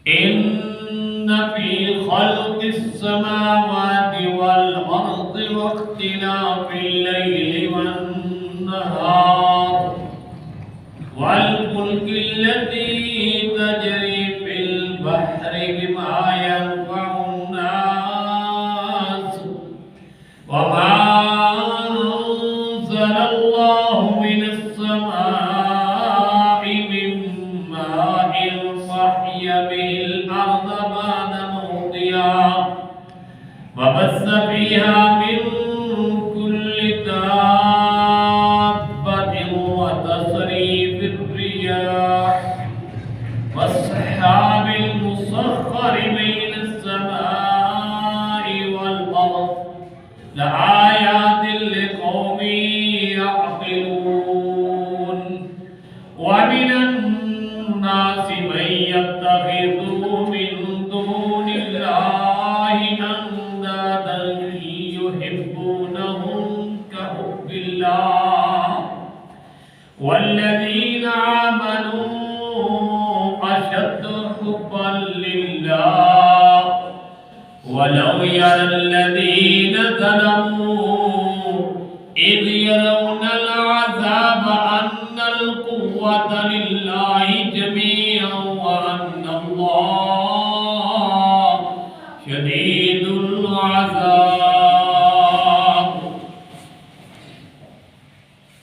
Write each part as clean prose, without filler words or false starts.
إن في خلق السماوات والأرض واختلاف الليل والنهار والفلك التي تجري في البحر بما ينفع الناس وما أنزل الله من السماء من ماء فأحيا به الأرض بعد موتها وبث فيها من كل دابة وتصريف الرياح والسحاب المسخر بين السماء والأرض لآيات لقوم يعقلون ومن الناس من يتخذ من دون الله أندادا يحبونهم كحب الله والذين آمنوا أشد حبا لله ولو يرى الذين ظلموا إذ يرون العذاب أن القوة لله جميعا وأن الله شديد العذاب.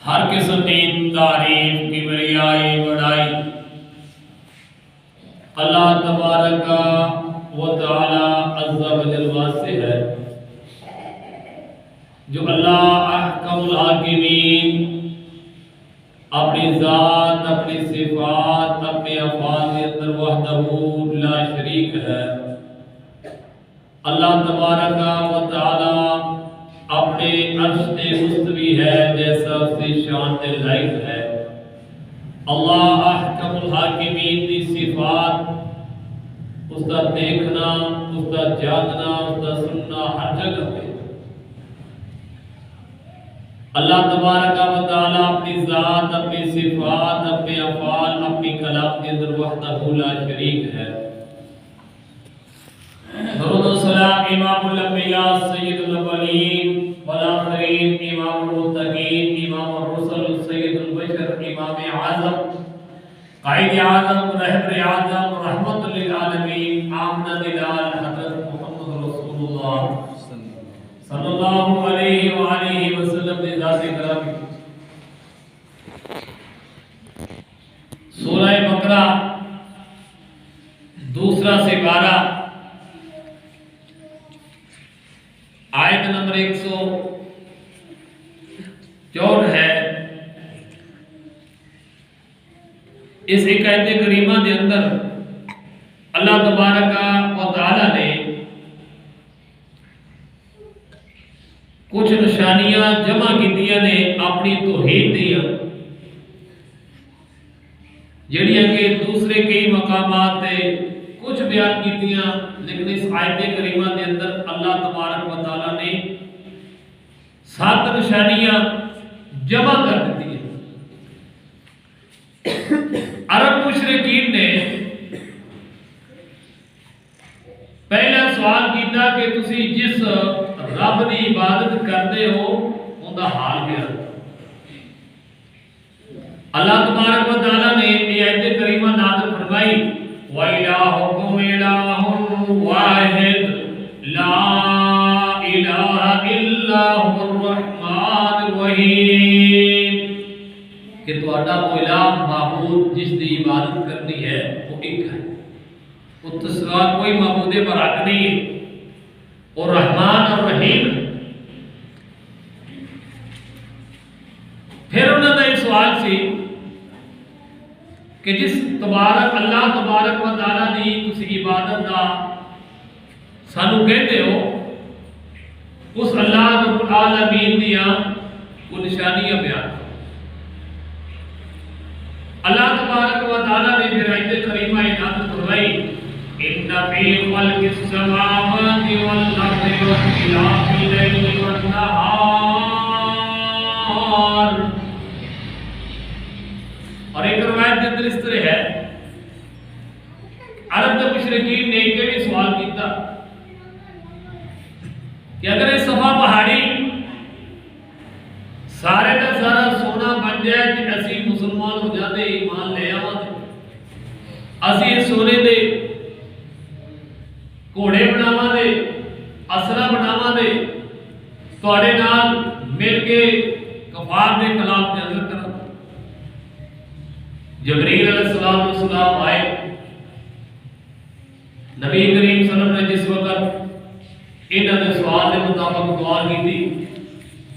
ہر قسم کی تعریف کبریائی بڑائی اللہ تبارک و تعالی عز و جل واسطے ہے جو اللہ احکم الحاکمین اپنی ذات اپنی صفات اپنے افعال کے اندر وحدہ لا شریک ہے. اللہ تبارک و تعالی اپنے عرش پہ مستوی ہے جیسا اس کی شان تے لائق ہے. اللہ احکم الحاکمین دی صفات اس کا دیکھنا اس کا جاننا اس کا سننا ہر جگہ پہ. اللہ تبارک و تعالی اپنی ذات اپنی صفات اپنے افعال اپنی کلام کے اندر وحدہ لا شریک ہے. درود و سلام امام الانبیاء سید الاولین والآخرین امام المتقین امام الرسل سید البشر امام اعظم قائد اعظم رہبر اعظم رحمت للعالمین آمنہ دلال حضرت محمد رسول اللہ صلی اللہ علیہ وآلہ وسلم نے ذات گرامی. سورہ بقرہ دوسرا سپارہ آیت نمبر 164 ہے. اس ایک آیت کریمہ کے اندر اللہ تبارک و تعالی نے کچھ نشانیاں جمع کیتیاں نے اپنی توحید دیا جڑیاں کہ دوسرے کئی مقامات تے کچھ بیان کیتیاں، لیکن اس آیت کریمہ کے اندر اللہ تبارک و تعالی نے 7 نشانیاں جمع کر دی ہیں. عرب مشرکین نے پہلا سوال کیتا کہ تسی جس رب دی عبادت کرتے ہو ان کا حال کیا. اللہ تبارک و تعالی نے یہ آیت کریمہ نازل فرمائی وَإِلَٰهُكُمْ إِلَٰهٌ وَاحِدٌ لَا إِلَٰهَ إِلَّا هُوَ الرَّحْمَٰنُ الرَّحِيمُ کہ تہاڈا وہ الہ معبود جس دی عبادت کرنی ہے وہ ایک ہے، اس کے سوا کوئی معبود برحق نہیں ہے، اور رحمان اور رحیم. پھر انہوں نے سوال سی کہ جس تبارک اللہ تبارک و تعالی دی تسی عبادت دا سانو کہتے ہو اس اللہ رب العالمین دیا وہ نشانیاں بیان. اللہ تبارک و تعالی نے پھر آیت کریمہ نازل فرمائی ان فی خلق السماوات والارض واختلاف الليل والنهار. اور ایک روایت کے اندر اس طرح ہے عرب کے مشرکین نے ایک بھی سوال کیتا کہ اگر یہ صفا پہاڑی سارے کا سارا سونا بن جائے کہ اسی مسلمان ہو جاتے ایمان لے آواں اسی سونے دے گھوڑے بناواں دے اسرا بناواں دے تواڈے نال مل کے کفار دے خلاف جنگ کراں جبرائیل علیہ السلام آئے نبی کریم صلی اللہ علیہ وسلم نے جس وقت انہوں نے سوال کے مطابق دعا کی تھی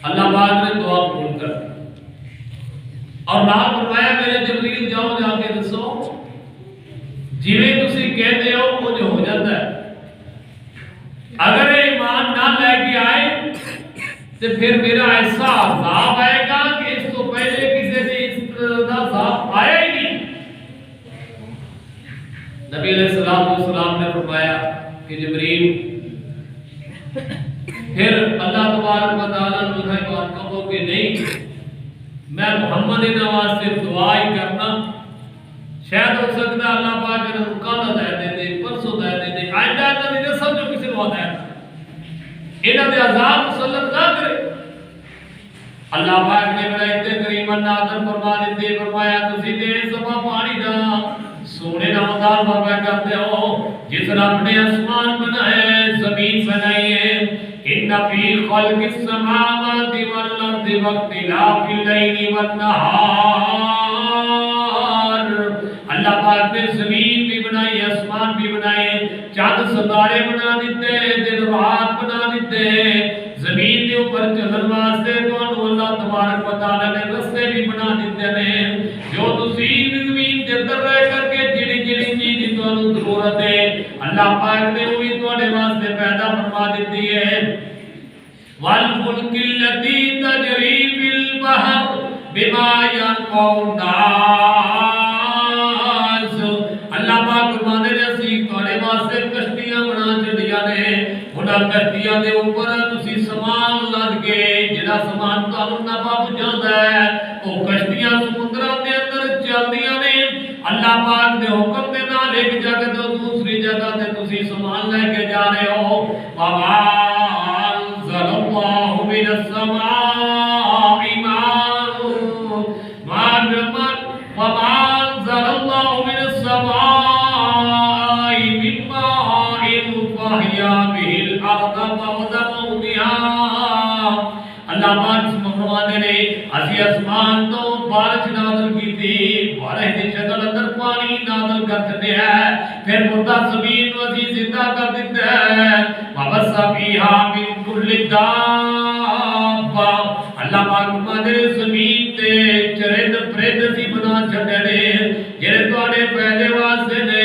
اللہ پاک نے دعا قبول کر اور نال فرمایا میرے جبرائیل جاؤ جا کے دسو جویں تسی کہتے ہو وہ جو ہو جاتا ہے اگر ایمان نہ لے کے آئے تو پھر میرا ایسا عذاب آئے گا کہ اس تو پہلے کسی نے اس طرح کا عذاب آیا ہی نہیں نبی علیہ السلام نے فرمایا کہ جبرائیل پھر اللہ تبارک و تعالیٰ نے یہ بات کہو کہ نہیں میں محمد نواز سے دعا ہی کرنا شاید ہو سکتا ہے اللہ پاک نے کل دے دے پرسوں دے دے آئندہ تو نہیں سمجھو کسی کو ہے انہاں دے عذاب مسلط نہ کرے اللہ پاک نے ملائکے کریم نازل فرما دیتے فرمایا تسی تے صفا پانی دا سونے دا مطالبہ کرتے ہو جس رب نے آسمان بنائے زمین بنائی ہے ان فی خلق السماوات والارض واختلاف اللیل والنہار اللہ پاک نے زمین بھی بنائی آسمان بھی بنائے چاند ستارے بنا دیتے دن رات بنا دیتے زمین کے اوپر چلن واسطے تانوں اللہ تبارک و تعالی نے رستے بھی بنا دیتے ہیں جو تسی زمین کے اندر رہ کر کے جڑی جڑی چیز تانوں ضرورت ہے اللہ پاک نے وہی تواڈے واسطے پیدا فرما دیتی ہے والفلک التی تجری فی البحر بما ينفع الناس اللہ پاک فرماتے ہیں اسی تواڈے واسطے کشتیاں بنا چھڈیاں نے انہاں کشتیاں دے اوپر تسی سامان لد کے جڑا سامان تانوں نفع پہنچاتا ہے وہ کشتیاں سمندراں دے اندر چلدیاں نے اللہ پاک دے حکم دے نال ایک جگہ تو دوسری جگہ تے تسی سامان لے کے جا رہے ہو وما انزل اللہ من السماء ماء وما انزل اللہ من السماء من ماء فاحیا به الارض بعد موتها اللہ پاک فرماتے نے اسی آسمان تو بارش نازل کی تھی بارش کی شکل اندر پانی نازل کر دیتے ہیں پھر مردہ زمین کو اسی زندہ کر دیتے ہیں وبث فیہا من کل دابہ اللہ پاک فرماتے نے زمین تے چرند پرند سی بنا چھڈے نے جڑے تواڈے فائدے واسطے نے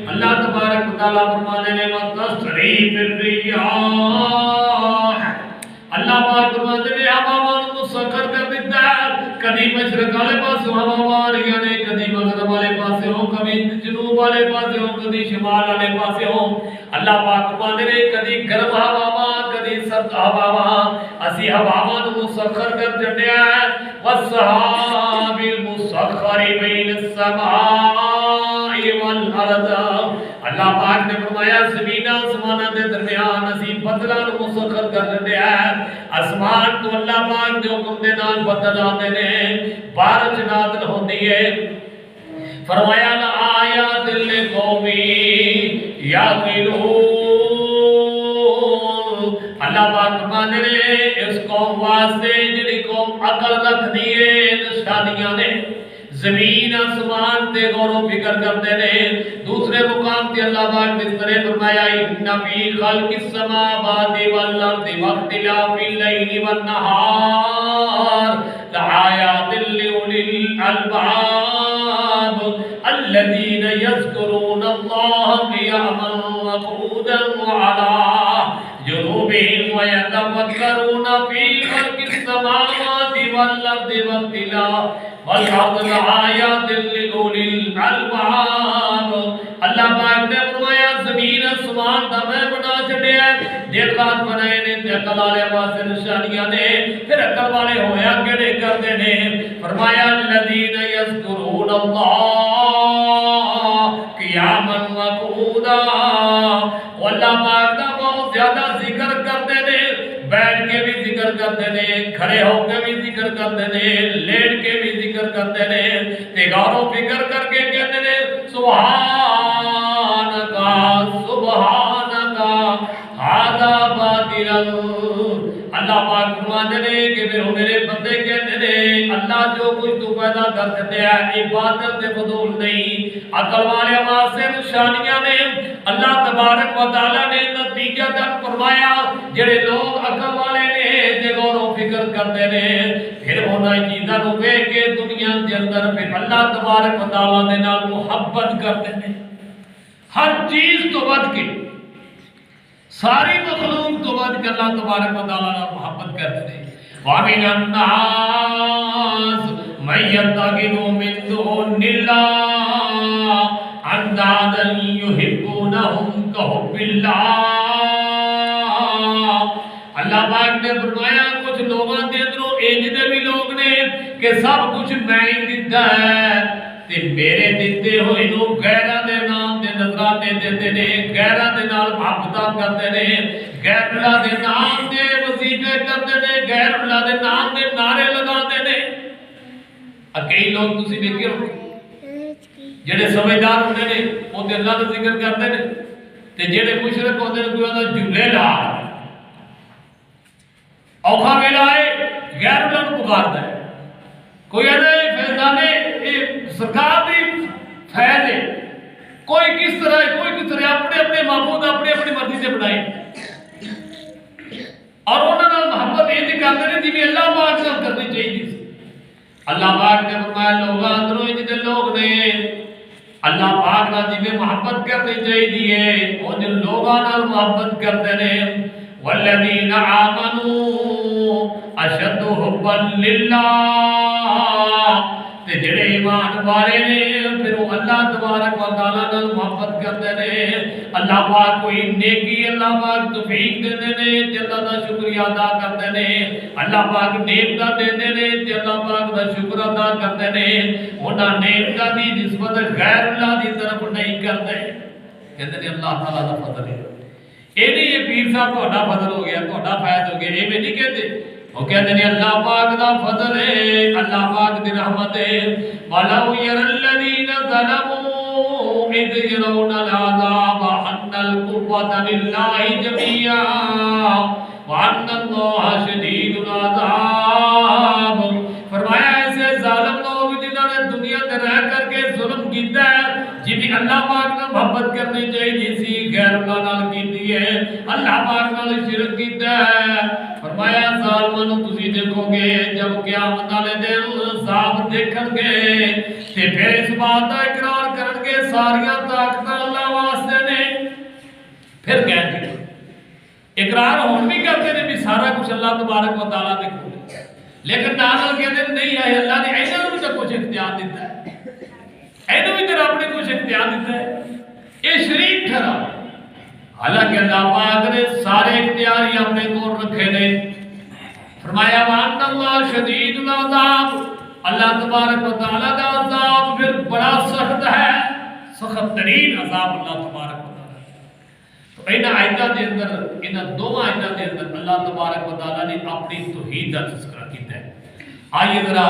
اللہ تبارک و تعالی فرماتے نے وتصریف الرياح اللہ پاک فرماتے ہیں ہواواں کو مسخر کر دیتا ہے کبھی مشرق والے پاسوں ہوا آ رہی نے کبھی مغرب والے پاسے ہوں کبھی جنوب والے پاسے ہوں کبھی شمال والے پاسے ہوں اللہ پاک فرماتے ہیں کبھی گرم ہواواں کبھی سرد ہواواں اسی ہواواں کو مسخر کر چھڈیا ہے والسحاب المسخر بین السماء والارض اللہ پاک نے فرمایا زمین آسمان دے درمیان اسی بدلاں نو مسخر کر چھڈیا ہے آسمان تو اللہ پاک دے حکم دے نال بدل آندے نے بارش نازل ہوندی ہے فرمایا لآیات لقوم یعقلون اللہ پاک فرماتے ہیں اس قوم واسطے جڑی قوم عقل رکھدی ہے نشانیاں نے زمین آسمان تے غور و فکر کرتے ہیں دوسرے مقام تے اللہ پاک نے اس طرح فرمایا ان فی خلق السماوات والارض واختلاف اللیل والنہار لآیات لأولی الالباب الذین یذکرون اللہ قیاما وقعودا وعلی جنوبهم ويتفكرون في خلق السماوات والارض واختلاف والارض لآیات لأولی الالباب اللہ پاک نے فرمایا زمین آسمان دا میں بنا چھڈیا دن رات بنائے نے تے عقل والے واسطے نشانیاں نے پھر عقل والے ہویا کیڑے کردے نے فرمایا الذین یذکرون اللہ قیاما وقعودا، اللہ پاک دا بہت زیادہ ذکر کرتے نے، بیٹھ کے بھی ذکر کرتے نے، کھڑے ہو کے بھی ذکر کرتے نے، لیٹ کے بھی ذکر کرتے نے، تے غور و فکر کر کے کہتے نے سبحانکا سبحانکا ھذا باطل۔ اللہ پاک فرماتے نے کہ میرے بندے کہتے نے اللہ جو کچھ تو پیدا کر دیتے ہیں عبادت سے فضول نہیں، عقل والے واسطے نشانیاں نے۔ اللہ تبارک و تعالی نے نتیجہ تک فرمایا جڑے لوگ عقل والے نے تے غور و فکر کرتے نے پھر انہاں چیزاں نوں ویکھ کے دنیا دے اندر پھر اللہ تبارک و تعالی دے نال محبت کرتے نے، ہر چیز تو ود کے، ساری مخلوق تو ود کے اللہ تبارک و تعالی نال محبت کرتے ہیں۔ وَمِنَ النَّاسِ مَن يَتَّخِذُ مِن دُونِ اللَّهِ أَندَادًا يُحِبُّونَهُمْ كَحُبِّ اللَّهِ۔ اللہ پاک نے فرمایا کچھ لوگوں کے اندروں انج دے بھی لوگ نے کہ سب کچھ میں ہی دیتا ہے تے میرے دیتے ہوئے نو غیراں دے نام دے نذرانے دیندے نے، غیراں دے نال محبتاں کردے نے، غیر اللہ دے نام دے وظیفے کردے نے، غیر اللہ دے نام دے نعرے لگاندے نے۔ کئی لوگ تسی ویکھے ہو جڑے سمجھدار ہوندے نے او تے اللہ دا ذکر کردے نے تے جڑے مشرک ہوندے نے کوئی آندا جھولے لا اوکھا ویلا ہے غیر اللہ کو پکاردا ہے، کوئی آندا ہے فیضانے سرکار دی فیض ہے، کوئی کس طرح اپنے اپنے معبود اپنے اپنی مرضی سے بنائے اور انہوں نے محبت یہ کرتے ہیں جی اللہ پاک سے کرنی چاہیے۔ اللہ پاک نے فرمایا لوگ اندروں جتنے لوگ نے اللہ پاک نہ جی محبت کرنی چاہیے اور جن لوگوں نے محبت کرتے ہیں والذین آمنوا اشد حبا للہ، تے جڑے ایمان والے نے پھر وہ اللہ تبارک و تعالیٰ نال محبت کرتے ہیں۔ اللہ پاک کوئی نیکی اللہ پاک توفیق دیندے نے تے اللہ دا شکریہ ادا کرتے ہیں، اللہ پاک نعمتاں دیندے نے تے اللہ پاک دا شکر ادا کرتے ہیں، انہاں نعمتاں دی نسبت غیر اللہ دی طرف نہیں کرتے، کہتے ہیں اللہ تعالیٰ دا فضل ہے۔ اے نہیں یہ پیر صاحب تہاڈا فضل ہو گیا تہاڈا فیض ہو گیا، اے میں نہیں کہتے، وہ کہتے ہیں اللہ پاک دا فضل ہے، اللہ پاک دی رحمت ہے۔ وَلَوْ يَرَى الَّذِينَ ظَلَمُوا إِذْ يَرَوْنَ الْعَذَابَ أَنَّ الْقُوَّةَ لِلَّهِ جَمِيعًا وَأَنَّ اللَّهَ شَدِيدُ الْعَذَابِ۔ فرمایا ایسے ظالم لوگ جنہوں نے دنیا میں رہ کر کے ظلم کیتا ہے جنہیں اللہ پاک نے محبت کرنی چاہیے سی غیر اللہ نال کیتی ہے، اللہ پاک نال شرک کیتا ہے۔ فرمایا ظالموں تسی دیکھو گے جب قیامت والے دن صاحب دیکھن گے تے پھر اس بات کا اقرار کرن گے ساریاں طاقتاں اللہ واسطے نے، پھر کہیں گے اقرار ہون بھی کرتے ہیں بھی سارا کچھ اللہ تبارک و تعالیٰ نے کھولے، لیکن نال کہتے ہیں نہیں ہے اللہ نے اینوں بھی تو کچھ اختیار دیتا ہے، اینوں بھی تو رب نے کچھ اختیار دیتا ہے، یہ شریک ٹھہرا۔ حالانکہ اللہ پاک نے سارے اختیار ہی اپنے کو رکھے نے۔ فرمایا وَأَنَّ اللَّهَ شَدِيدُ الْعَذَابِ، اللہ تبارک و تعالیٰ کا عذاب پھر بڑا سخت ہے، سخت ترین عذاب اللہ تبارک و تعالیٰ۔ تو ان آیتاں دے اندر ان دو آیتاں دے اندر اللہ تبارک و تعالیٰ نے اپنی توحید کا تذکرہ کیتا ہے۔ آئیے ذرا